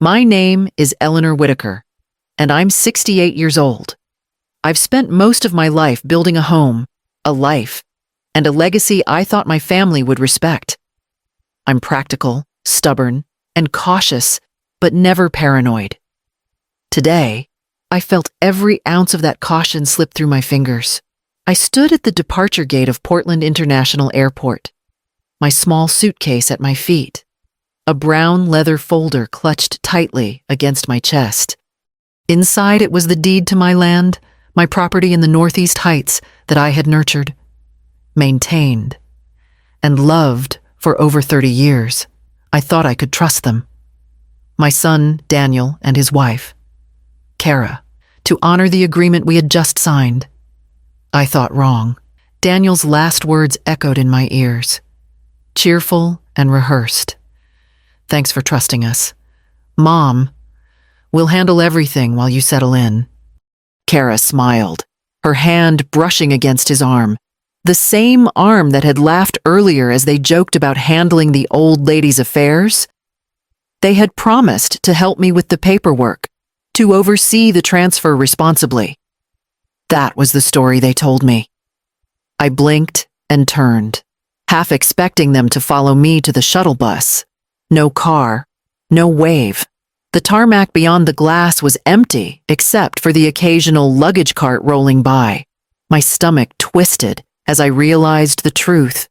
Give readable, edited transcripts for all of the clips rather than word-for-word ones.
My name is Eleanor Whitaker, and I'm 68 years old. I've spent most of my life building a home, a life, and a legacy I thought my family would respect. I'm practical, stubborn, and cautious, but never paranoid. Today, I felt every ounce of that caution slip through my fingers. I stood at the departure gate of Portland International Airport, my small suitcase at my feet, a brown leather folder clutched tightly against my chest. Inside it was the deed to my land, my property in the Northeast Heights that I had nurtured, maintained, and loved for over 30 years. I thought I could trust them. My son, Daniel, and his wife, Kara, to honor the agreement we had just signed. I thought wrong. Daniel's last words echoed in my ears, cheerful and rehearsed. Thanks for trusting us. Mom, we'll handle everything while you settle in. Kara smiled, her hand brushing against his arm, the same arm that had laughed earlier as they joked about handling the old lady's affairs. They had promised to help me with the paperwork, to oversee the transfer responsibly. That was the story they told me. I blinked and turned, half expecting them to follow me to the shuttle bus. No car, no wave. The tarmac beyond the glass was empty except for the occasional luggage cart rolling by. My stomach twisted as I realized the truth.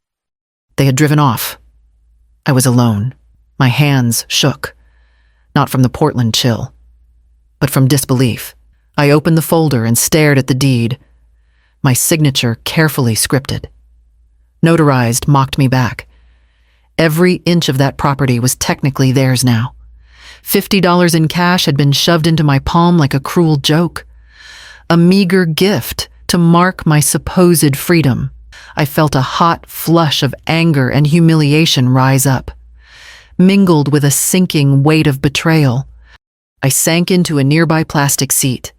They had driven off. I was alone. My hands shook, not from the Portland chill, but from disbelief. I opened the folder and stared at the deed, my signature carefully scripted. Notarized mocked me back. Every inch of that property was technically theirs now. $50 in cash had been shoved into my palm like a cruel joke, a meager gift to mark my supposed freedom. I felt a hot flush of anger and humiliation rise up, mingled with a sinking weight of betrayal. I sank into a nearby plastic seat,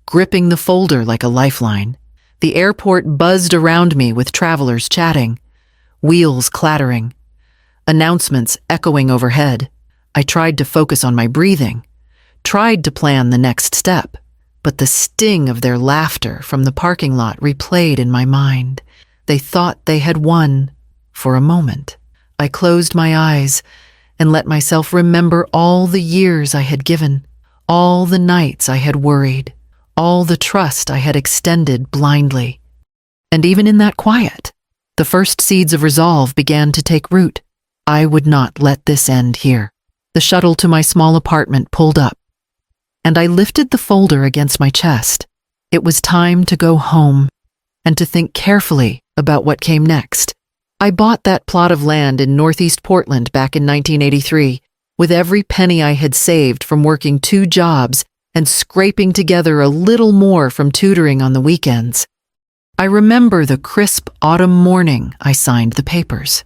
gripping the folder like a lifeline. The airport buzzed around me with travelers chatting, wheels clattering, announcements echoing overhead. I tried to focus on my breathing, tried to plan the next step, but the sting of their laughter from the parking lot replayed in my mind. They thought they had won for a moment. I closed my eyes and let myself remember all the years I had given, all the nights I had worried, all the trust I had extended blindly. And even in that quiet, the first seeds of resolve began to take root. I would not let this end here. The shuttle to my small apartment pulled up, and I lifted the folder against my chest. It was time to go home and to think carefully about what came next. I bought that plot of land in Northeast Portland back in 1983 with every penny I had saved from working 2 jobs and scraping together a little more from tutoring on the weekends. I remember the crisp autumn morning I signed the papers,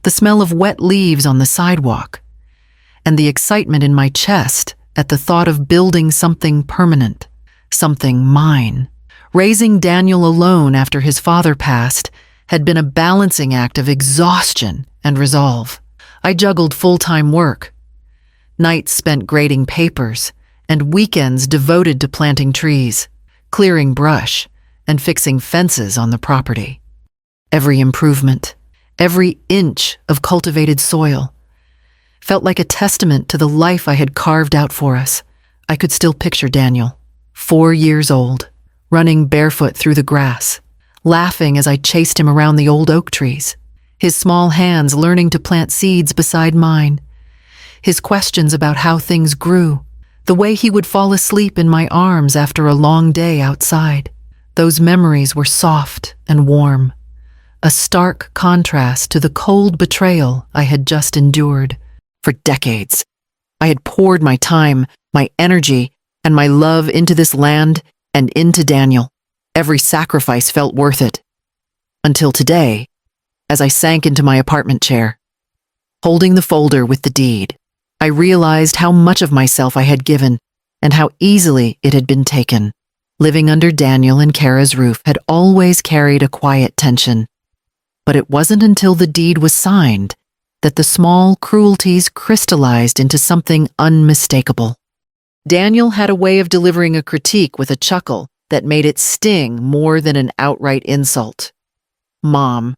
the smell of wet leaves on the sidewalk, and the excitement in my chest at the thought of building something permanent, something mine. Raising Daniel alone after his father passed had been a balancing act of exhaustion and resolve. I juggled full-time work, nights spent grading papers, and weekends devoted to planting trees, clearing brush, and fixing fences on the property. Every improvement, every inch of cultivated soil, felt like a testament to the life I had carved out for us. I could still picture Daniel, 4 years old, running barefoot through the grass, laughing as I chased him around the old oak trees, his small hands learning to plant seeds beside mine, his questions about how things grew, the way he would fall asleep in my arms after a long day outside. Those memories were soft and warm, a stark contrast to the cold betrayal I had just endured. For decades, I had poured my time, my energy, and my love into this land and into Daniel. Every sacrifice felt worth it. Until today, as I sank into my apartment chair, holding the folder with the deed, I realized how much of myself I had given and how easily it had been taken. Living under Daniel and Kara's roof had always carried a quiet tension. But it wasn't until the deed was signed that the small cruelties crystallized into something unmistakable. Daniel had a way of delivering a critique with a chuckle that made it sting more than an outright insult. "Mom,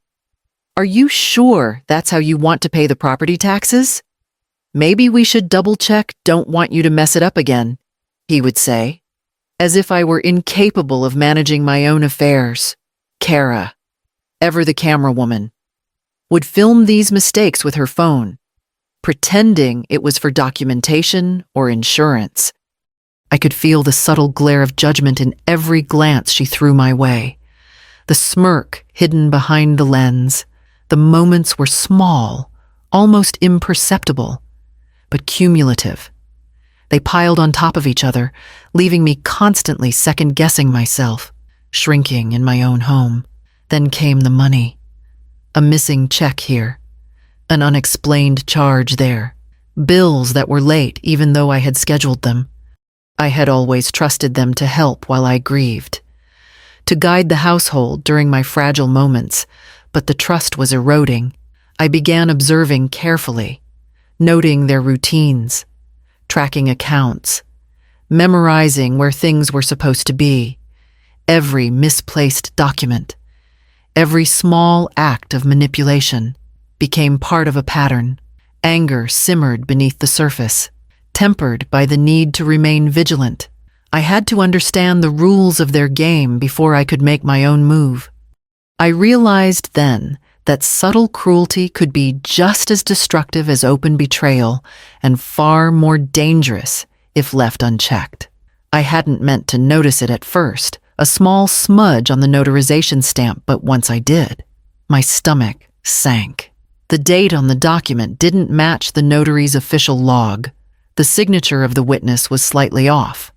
are you sure that's how you want to pay the property taxes? Maybe we should double-check, don't want you to mess it up again," he would say, as if I were incapable of managing my own affairs. Kara, ever the camera woman, would film these mistakes with her phone, pretending it was for documentation or insurance. I could feel the subtle glare of judgment in every glance she threw my way, the smirk hidden behind the lens. The moments were small, almost imperceptible, but cumulative. They piled on top of each other, leaving me constantly second-guessing myself, shrinking in my own home. Then came the money. A missing check here, an unexplained charge there, bills that were late even though I had scheduled them. I had always trusted them to help while I grieved, to guide the household during my fragile moments, but the trust was eroding. I began observing carefully, noting their routines, tracking accounts, memorizing where things were supposed to be, every misplaced document, every small act of manipulation became part of a pattern. Anger simmered beneath the surface, tempered by the need to remain vigilant. I had to understand the rules of their game before I could make my own move. I realized then that subtle cruelty could be just as destructive as open betrayal and far more dangerous if left unchecked. I hadn't meant to notice it at first, a small smudge on the notarization stamp, but once I did, my stomach sank. The date on the document didn't match the notary's official log. The signature of the witness was slightly off.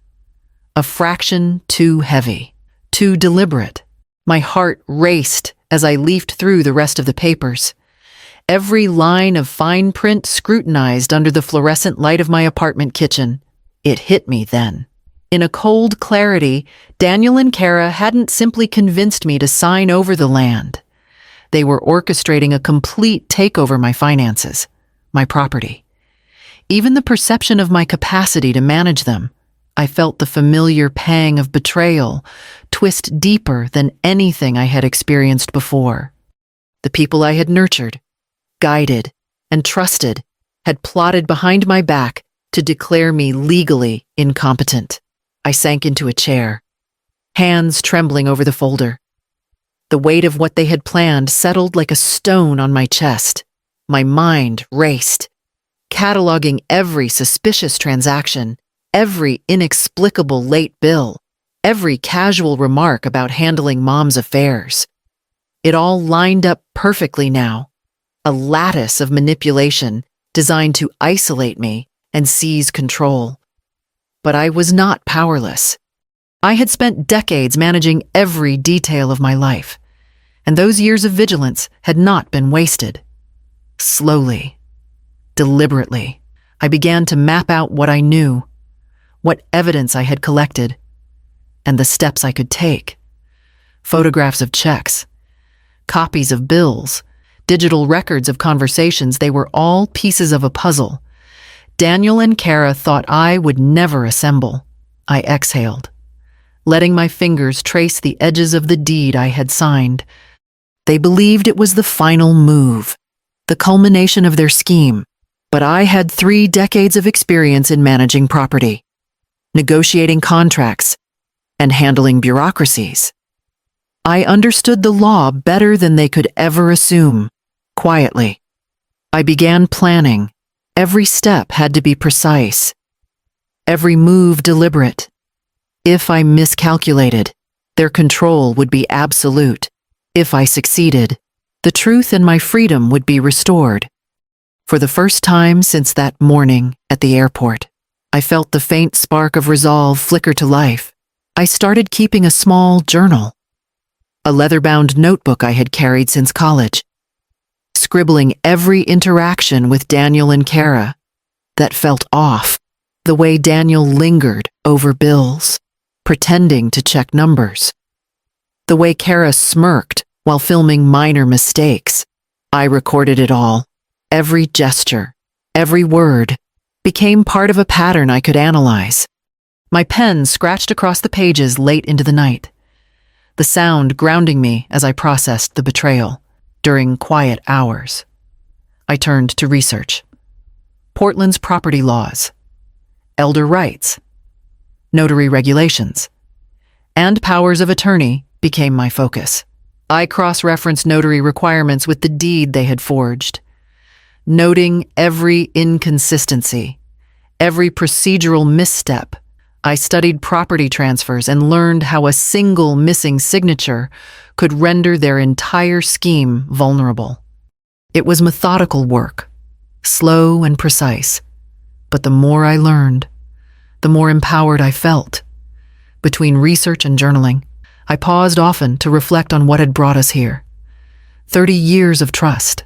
A fraction too heavy, too deliberate. My heart raced as I leafed through the rest of the papers. Every line of fine print scrutinized under the fluorescent light of my apartment kitchen. It hit me then. In a cold clarity, Daniel and Kara hadn't simply convinced me to sign over the land. They were orchestrating a complete takeover my finances, my property. Even the perception of my capacity to manage them, I felt the familiar pang of betrayal twist deeper than anything I had experienced before. The people I had nurtured, guided, and trusted had plotted behind my back to declare me legally incompetent. I sank into a chair, hands trembling over the folder. The weight of what they had planned settled like a stone on my chest. My mind raced, cataloging every suspicious transaction, every inexplicable late bill, every casual remark about handling Mom's affairs. It all lined up perfectly now, a lattice of manipulation designed to isolate me and seize control. But I was not powerless. I had spent decades managing every detail of my life, and those years of vigilance had not been wasted. Slowly, deliberately, I began to map out what I knew, what evidence I had collected, and the steps I could take. Photographs of checks, copies of bills, digital records of conversations, they were all pieces of a puzzle. Daniel and Kara thought I would never assemble. I exhaled, letting my fingers trace the edges of the deed I had signed. They believed it was the final move, the culmination of their scheme, but I had 3 decades of experience in managing property, negotiating contracts, and handling bureaucracies. I understood the law better than they could ever assume. Quietly, I began planning. Every step had to be precise, every move deliberate. If I miscalculated, their control would be absolute. If I succeeded, the truth and my freedom would be restored. For the first time since that morning at the airport, I felt the faint spark of resolve flicker to life. I started keeping a small journal, a leather-bound notebook I had carried since college, scribbling every interaction with Daniel and Kara that felt off, the way Daniel lingered over bills, pretending to check numbers, the way Kara smirked while filming minor mistakes. I recorded it all, Every gesture, every word, became part of a pattern I could analyze. My pen scratched across the pages late into the night, the sound grounding me as I processed the betrayal. During quiet hours, I turned to research. Portland's property laws, elder rights, notary regulations, and powers of attorney became my focus. I cross-referenced notary requirements with the deed they had forged, noting every inconsistency, every procedural misstep. I studied property transfers and learned how a single missing signature could render their entire scheme vulnerable. It was methodical work, slow and precise, but the more I learned, the more empowered I felt. Between research and journaling, I paused often to reflect on what had brought us here. 30 years of trust,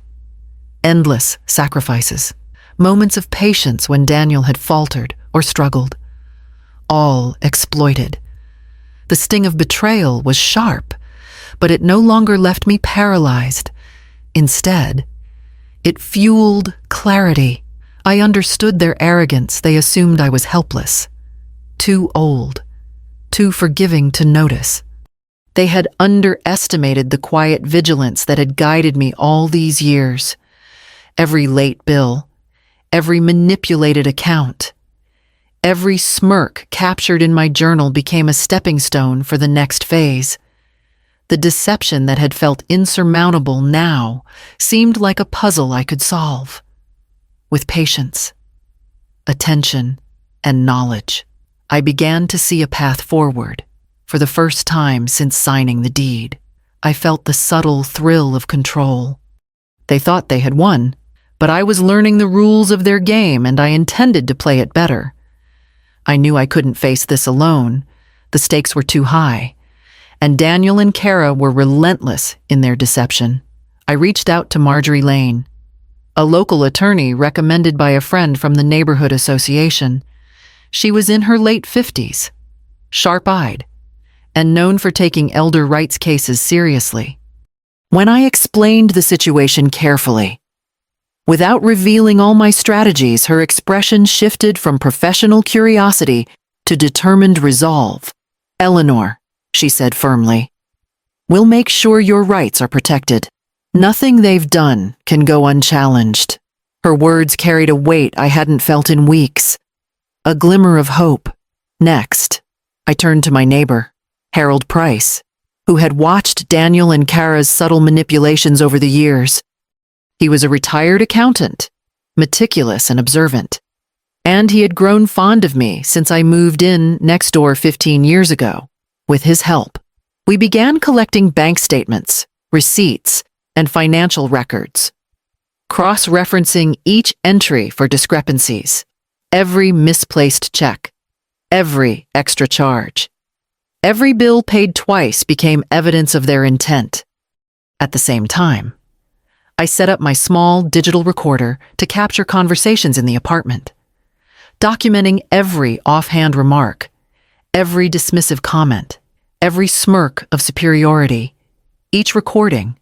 endless sacrifices, moments of patience when Daniel had faltered or struggled, all exploited. The sting of betrayal was sharp, but it no longer left me paralyzed. Instead, it fueled clarity. I understood their arrogance. They assumed I was helpless, too old, too forgiving to notice. They had underestimated the quiet vigilance that had guided me all these years. Every late bill, every manipulated account, every smirk captured in my journal became a stepping stone for the next phase. The deception that had felt insurmountable now seemed like a puzzle I could solve. With patience, attention, and knowledge, I began to see a path forward. For the first time since signing the deed, I felt the subtle thrill of control. They thought they had won, but I was learning the rules of their game and I intended to play it better. I knew I couldn't face this alone. The stakes were too high, and Daniel and Kara were relentless in their deception. I reached out to Marjorie Lane, a local attorney recommended by a friend from the neighborhood association. She was in her late 50s, sharp-eyed, and known for taking elder rights cases seriously. When I explained the situation carefully, without revealing all my strategies, her expression shifted from professional curiosity to determined resolve. "Eleanor," she said firmly, "we'll make sure your rights are protected. Nothing they've done can go unchallenged." Her words carried a weight I hadn't felt in weeks, a glimmer of hope. Next, I turned to my neighbor, Harold Price, who had watched Daniel and Kara's subtle manipulations over the years. He was a retired accountant, meticulous and observant, and he had grown fond of me since I moved in next door 15 years ago. With his help, we began collecting bank statements, receipts, and financial records, cross-referencing each entry for discrepancies, every misplaced check, every extra charge. Every bill paid twice became evidence of their intent. At the same time, I set up my small digital recorder to capture conversations in the apartment, documenting every offhand remark, every dismissive comment, every smirk of superiority, each recording,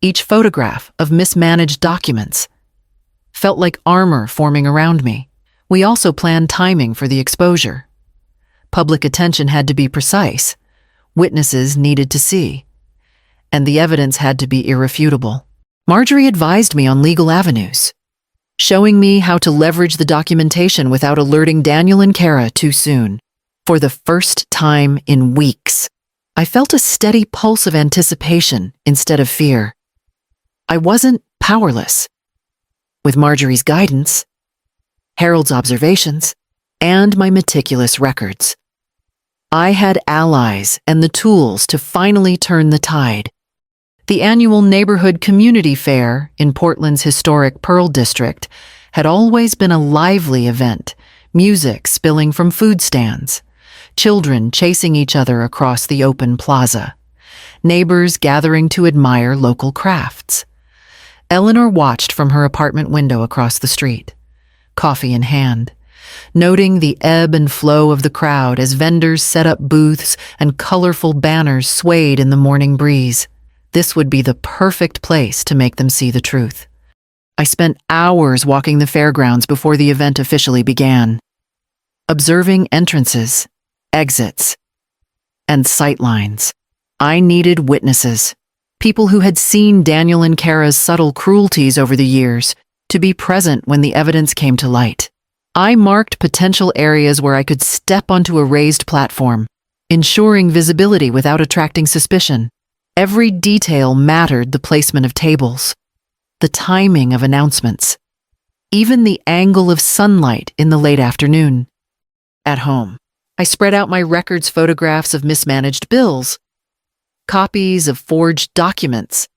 each photograph of mismanaged documents. Felt like armor forming around me. We also planned timing for the exposure. Public attention had to be precise, witnesses needed to see, and the evidence had to be irrefutable. Marjorie advised me on legal avenues, showing me how to leverage the documentation without alerting Daniel and Kara too soon. For the first time in weeks, I felt a steady pulse of anticipation instead of fear. I wasn't powerless. With Marjorie's guidance, Harold's observations, and my meticulous records, I had allies and the tools to finally turn the tide. The annual neighborhood community fair in Portland's historic Pearl District had always been a lively event, music spilling from food stands, children chasing each other across the open plaza, neighbors gathering to admire local crafts. Eleanor watched from her apartment window across the street, coffee in hand, noting the ebb and flow of the crowd as vendors set up booths and colorful banners swayed in the morning breeze. This would be the perfect place to make them see the truth. I spent hours walking the fairgrounds before the event officially began, observing entrances, exits, and sightlines. I needed witnesses, people who had seen Daniel and Kara's subtle cruelties over the years, to be present when the evidence came to light. I marked potential areas where I could step onto a raised platform, ensuring visibility without attracting suspicion. Every detail mattered: the placement of tables, the timing of announcements, even the angle of sunlight in the late afternoon. At home, I spread out my records, photographs of mismanaged bills, copies of forged documents,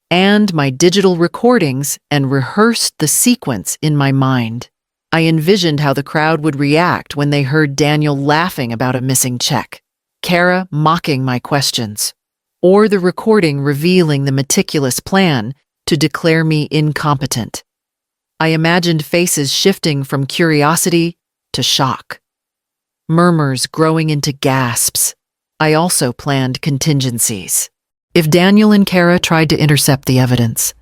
and my digital recordings, and rehearsed the sequence in my mind. I envisioned how the crowd would react when they heard Daniel laughing about a missing check, Kara mocking my questions, or the recording revealing the meticulous plan to declare me incompetent. I imagined faces shifting from curiosity to shock, murmurs growing into gasps. I also planned contingencies. If Daniel and Kara tried to intercept the evidence,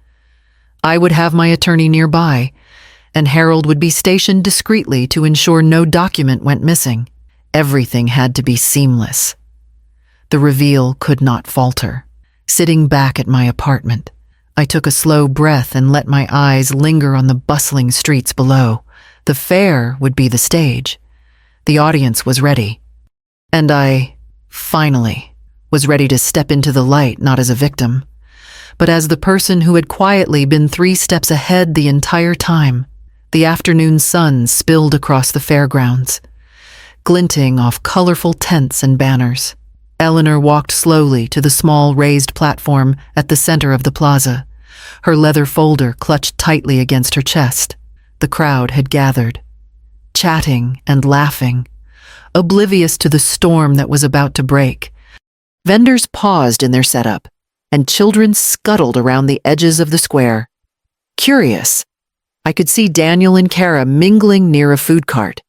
I would have my attorney nearby, and Harold would be stationed discreetly to ensure no document went missing. Everything had to be seamless. The reveal could not falter. Sitting back at my apartment, I took a slow breath and let my eyes linger on the bustling streets below. The fair would be the stage. The audience was ready. And I, finally, was ready to step into the light, not as a victim, but as the person who had quietly been 3 steps ahead the entire time. The afternoon sun spilled across the fairgrounds, glinting off colorful tents and banners. Eleanor walked slowly to the small raised platform at the center of the plaza, her leather folder clutched tightly against her chest. The crowd had gathered, chatting and laughing, oblivious to the storm that was about to break. Vendors paused in their setup, and children scuttled around the edges of the square. Curious, I could see Daniel and Kara mingling near a food cart,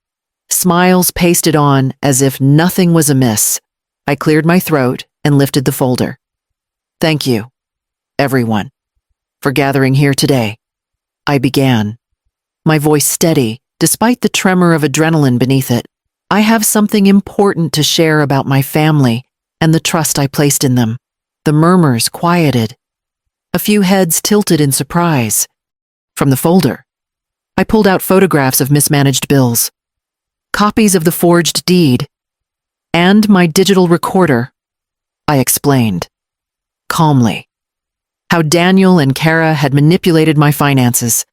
smiles pasted on as if nothing was amiss. I cleared my throat and lifted the folder. Thank you, everyone, for gathering here today. I began, my voice steady despite the tremor of adrenaline beneath it. I have something important to share about my family and the trust I placed in them. The murmurs quieted. A few heads tilted in surprise. From the folder, I pulled out photographs of mismanaged bills, copies of the forged deed, and my digital recorder. I explained, calmly, how Daniel and Kara had manipulated my finances,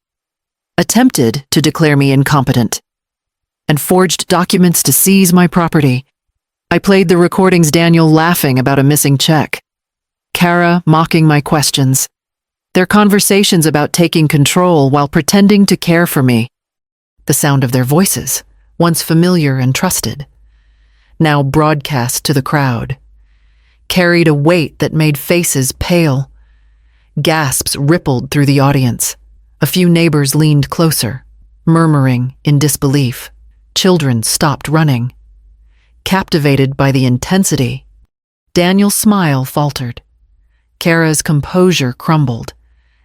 attempted to declare me incompetent, and forged documents to seize my property. I played the recordings: Daniel laughing about a missing check, Kara mocking my questions, their conversations about taking control while pretending to care for me. The sound of their voices, once familiar and trusted, now broadcast to the crowd, carried a weight that made faces pale. Gasps rippled through the audience. A few neighbors leaned closer, murmuring in disbelief. Children stopped running, captivated by the intensity. Daniel's smile faltered. Kara's composure crumbled,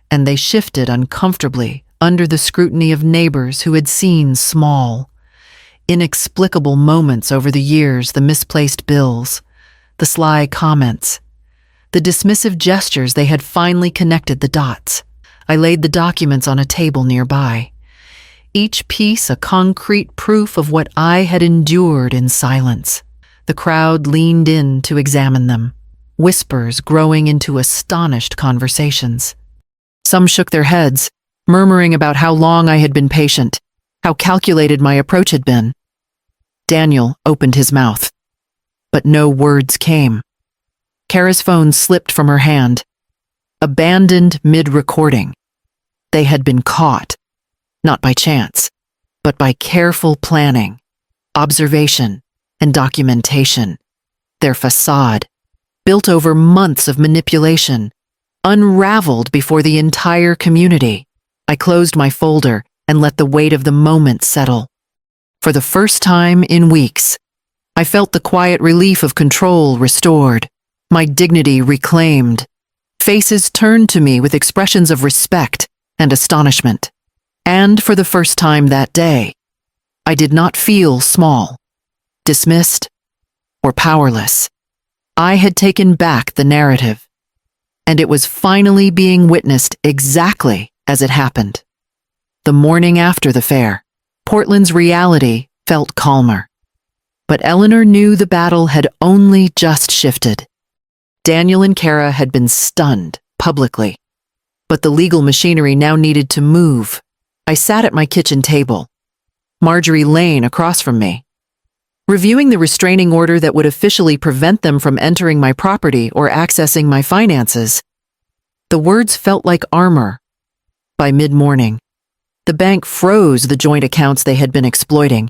and they shifted uncomfortably under the scrutiny of neighbors who had seen small, inexplicable moments over the years: the misplaced bills, the sly comments, the dismissive gestures. They had finally connected the dots. I laid the documents on a table nearby, each piece a concrete proof of what I had endured in silence. The crowd leaned in to examine them, whispers growing into astonished conversations. Some shook their heads, murmuring about how long I had been patient, how calculated my approach had been. Daniel opened his mouth, but no words came. Kara's phone slipped from her hand, abandoned mid-recording. They had been caught, not by chance, but by careful planning, observation, and documentation. Their facade, built over months of manipulation, unraveled before the entire community. I closed my folder and let the weight of the moment settle. For the first time in weeks, I felt the quiet relief of control restored, my dignity reclaimed. Faces turned to me with expressions of respect, and astonishment. And for the first time that day, I did not feel small, dismissed, or powerless. I had taken back the narrative, and it was finally being witnessed exactly as it happened. The morning after the fair, Portland's reality felt calmer. But Eleanor knew the battle had only just shifted. Daniel and Kara had been stunned publicly, but the legal machinery now needed to move. I sat at my kitchen table, Marjorie Lane across from me, reviewing the restraining order that would officially prevent them from entering my property or accessing my finances. The words felt like armor. By mid-morning, the bank froze the joint accounts they had been exploiting.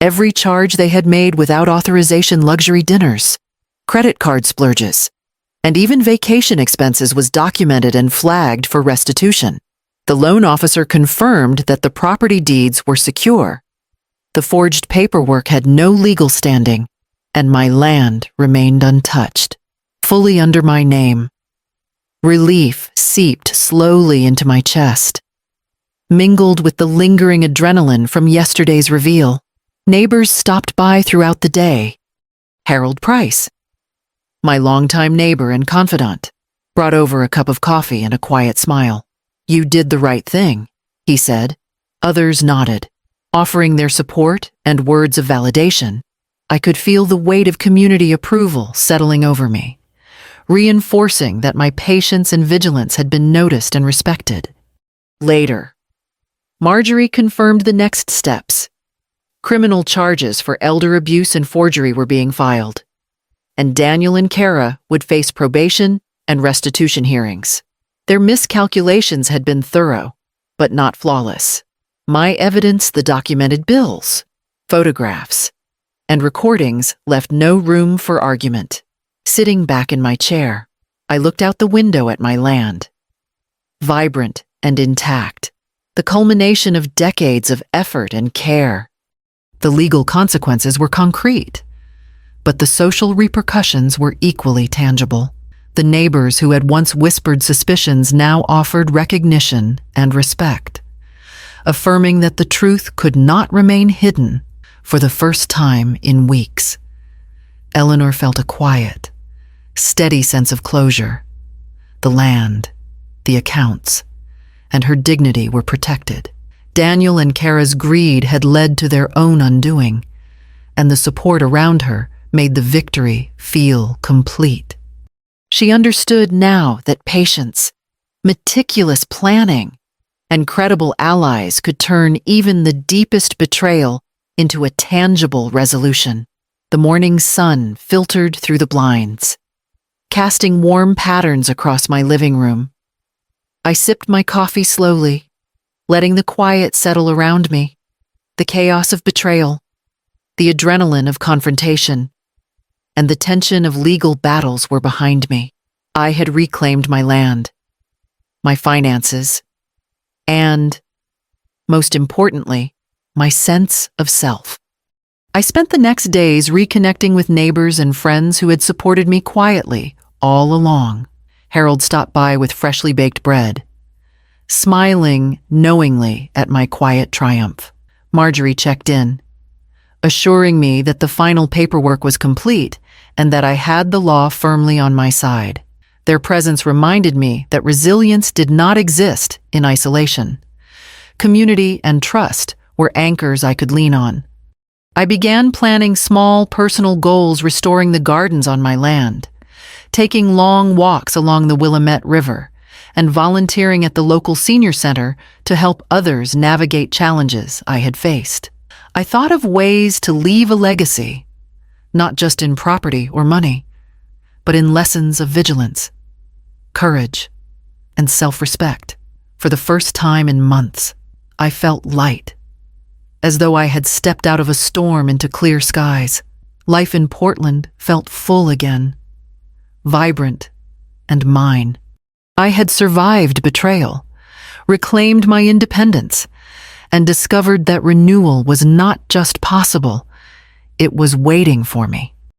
Every charge they had made without authorization, luxury dinners, credit card splurges, and even vacation expenses was documented and flagged for restitution. The loan officer confirmed that the property deeds were secure. The forged paperwork had no legal standing, and my land remained untouched, fully under my name. Relief seeped slowly into my chest, mingled with the lingering adrenaline from yesterday's reveal. Neighbors stopped by throughout the day. Harold Price, my longtime neighbor and confidant, brought over a cup of coffee and a quiet smile. "You did the right thing," he said. Others nodded, offering their support and words of validation. I could feel the weight of community approval settling over me, reinforcing that my patience and vigilance had been noticed and respected. Later, Marjorie confirmed the next steps. Criminal charges for elder abuse and forgery were being filed, and Daniel and Kara would face probation and restitution hearings. Their miscalculations had been thorough, but not flawless. My evidence, the documented bills, photographs, and recordings left no room for argument. Sitting back in my chair, I looked out the window at my land. Vibrant and intact, the culmination of decades of effort and care. The legal consequences were concrete, but the social repercussions were equally tangible. The neighbors who had once whispered suspicions now offered recognition and respect, affirming that the truth could not remain hidden. For the first time in weeks, Eleanor felt a quiet, steady sense of closure. The land, the accounts, and her dignity were protected. Daniel and Kara's greed had led to their own undoing, and the support around her made the victory feel complete. She understood now that patience, meticulous planning, and credible allies could turn even the deepest betrayal into a tangible resolution. The morning sun filtered through the blinds, casting warm patterns across my living room. I sipped my coffee slowly, letting the quiet settle around me. The chaos of betrayal, the adrenaline of confrontation, and the tension of legal battles were behind me. I had reclaimed my land, my finances, and, most importantly, my sense of self. I spent the next days reconnecting with neighbors and friends who had supported me quietly all along. Harold stopped by with freshly baked bread, smiling knowingly at my quiet triumph. Marjorie checked in, assuring me that the final paperwork was complete and that I had the law firmly on my side. Their presence reminded me that resilience did not exist in isolation. Community and trust were anchors I could lean on. I began planning small personal goals, restoring the gardens on my land, taking long walks along the Willamette River, and volunteering at the local senior center to help others navigate challenges I had faced. I thought of ways to leave a legacy, not just in property or money, but in lessons of vigilance, courage, and self-respect. For the first time in months, I felt light, as though I had stepped out of a storm into clear skies. Life in Portland felt full again, vibrant, and mine. I had survived betrayal, reclaimed my independence, and discovered that renewal was not just possible, it was waiting for me.